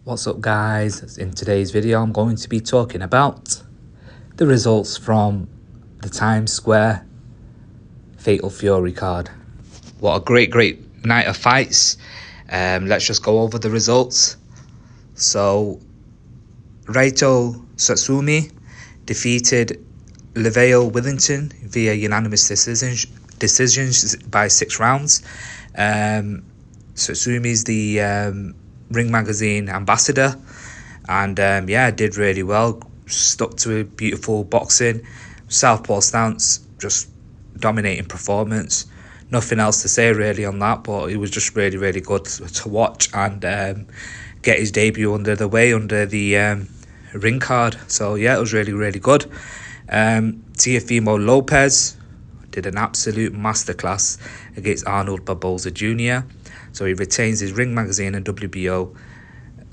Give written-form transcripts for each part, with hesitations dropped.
What's up, guys? In today's video I'm going to be talking about the results from the Times Square Fatal Fury card. What a great night of fights. Let's just go over the results. So Tsutsumi defeated Whittington via unanimous decisions by 6 rounds. Tsutsumi's the Ring Magazine ambassador, and yeah, did really well. Stuck to a beautiful boxing, southpaw stance, just dominating performance. Nothing else to say really on that, but it was just really good to watch and get his debut under the ring card. So yeah, it was really good. Teofimo Lopez did an absolute masterclass against Arnold Barboza Jr. So he retains his Ring Magazine and WBO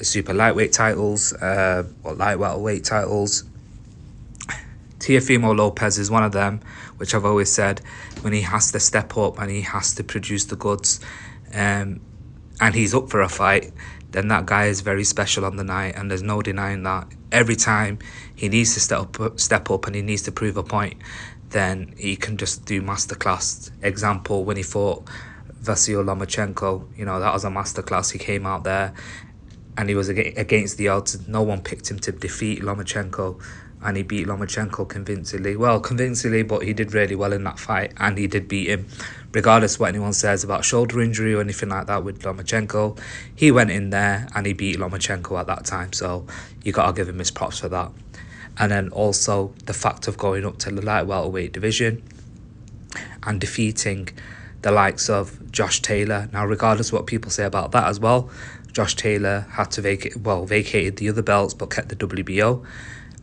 super lightweight titles, or light welterweight titles. Teofimo Lopez is one of them, which I've always said, when he has to step up and he has to produce the goods, and he's up for a fight, then that guy is very special on the night, and there's no denying that. Every time he needs to step up and he needs to prove a point, then he can just do masterclass. Example, when he fought Vasily Lomachenko, you know, that was a masterclass. He came out there and he was against the odds. No one picked him to defeat Lomachenko, and he beat Lomachenko convincingly. Well, convincingly, but he did really well in that fight, and he did beat him. Regardless of what anyone says about shoulder injury or anything like that with Lomachenko, he went in there and he beat Lomachenko at that time. So you got to give him his props for that. And then also the fact of going up to the light welterweight division and defeating the likes of Josh Taylor. Now, regardless of what people say about that as well, Josh Taylor had to vacated the other belts but kept the WBO.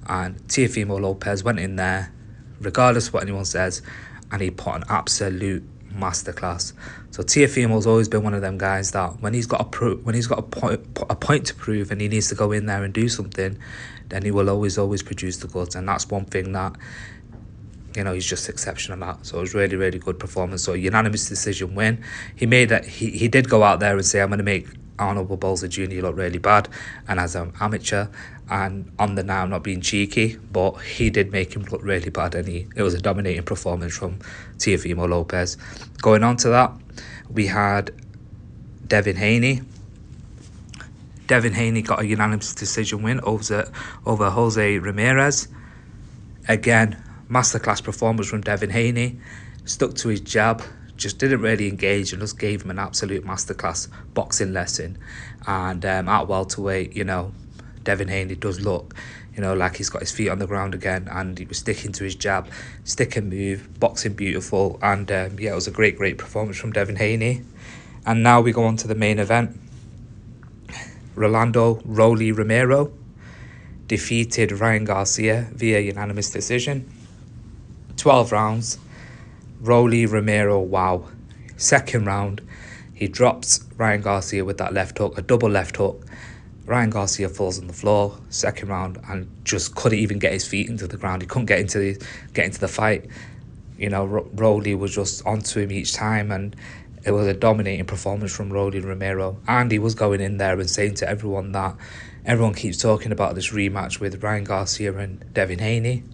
And Teofimo Lopez went in there, regardless of what anyone says, and he put an absolute masterclass. So Teofimo's always been one of them guys that when he's got a point to prove and he needs to go in there and do something, then he will always produce the goods. And that's one thing that, you know, he's just exceptional at. So it was really good performance. So unanimous decision win. He made that. He did go out there and say, I'm going to make Arnold Barboza Jr. look really bad, and as an amateur, and on the now, not being cheeky, but he did make him look really bad, and it was a dominating performance from Teofimo Lopez. Going on to that, we had Devin Haney. Devin Haney got a unanimous decision win over Jose Ramirez. Again, masterclass performance from Devin Haney. Stuck to his jab, just didn't really engage, and just gave him an absolute masterclass boxing lesson. And at welterweight, you know, Devin Haney does look, you know, like he's got his feet on the ground again, and he was sticking to his jab, stick and move, boxing beautiful. And yeah, it was a great performance from Devin Haney. And now we go on to the main event. Rolly Romero defeated Ryan Garcia via unanimous decision. 12 rounds. Rolly Romero, wow. Second round, he drops Ryan Garcia with that left hook, a double left hook. Ryan Garcia falls on the floor, second round, and just couldn't even get his feet into the ground. He couldn't get into the fight. You know, Rolly was just onto him each time, and it was a dominating performance from Rolly Romero. And he was going in there and saying to everyone that everyone keeps talking about this rematch with Ryan Garcia and Devin Haney,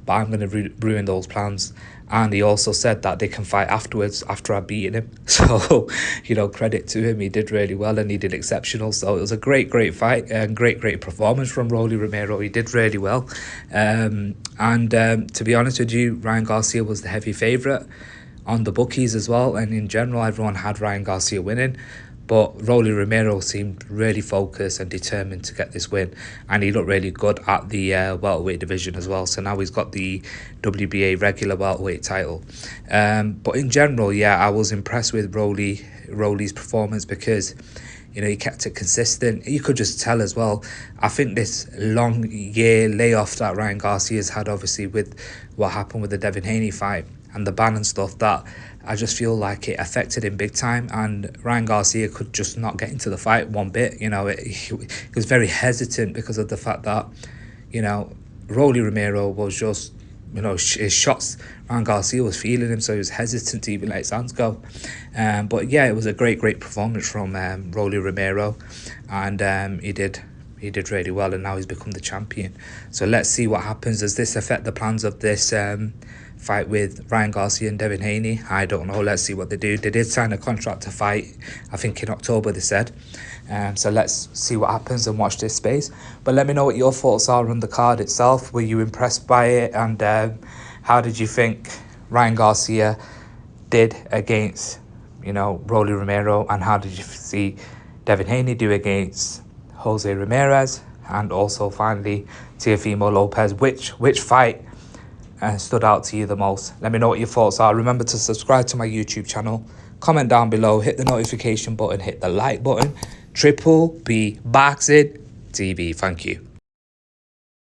but I'm going to ruin those plans. And he also said that they can fight afterwards, after I've beaten him. So, you know, credit to him. He did really well and he did exceptional. So it was a great fight and great performance from Rolly Romero. He did really well. To be honest with you, Ryan Garcia was the heavy favourite on the bookies as well. And in general, everyone had Ryan Garcia winning. But Rolly Romero seemed really focused and determined to get this win. And he looked really good at the welterweight division as well. So now he's got the WBA regular welterweight title. But in general, yeah, I was impressed with Rolly's performance because, you know, he kept it consistent. You could just tell as well. I think this long year layoff that Ryan Garcia's had, obviously, with what happened with the Devin Haney fight and the ban and stuff, that I just feel like it affected him big time, and Ryan Garcia could just not get into the fight one bit. You know, he was very hesitant because of the fact that, you know, Rolly Romero was just his shots. Ryan Garcia was feeling him, so he was hesitant to even let his hands go. But yeah, it was a great performance from Rolly Romero, and he did really well, and now he's become the champion. So let's see what happens. Does this affect the plans of this fight with Ryan Garcia and Devin Haney? I don't know. Let's see what they do. They did sign a contract to fight, I think in October, they said. So let's see what happens and watch this space. But let me know what your thoughts are on the card itself. Were you impressed by it? And how did you think Ryan Garcia did against, Rolly Romero? And how did you see Devin Haney do against Jose Ramirez? And also, finally, Teofimo Lopez. Which fight stood out to you the most? Let me know what your thoughts are. Remember to subscribe to my YouTube channel. Comment down below. Hit the notification button. Hit the like button. Triple B Boxing TV. Thank you.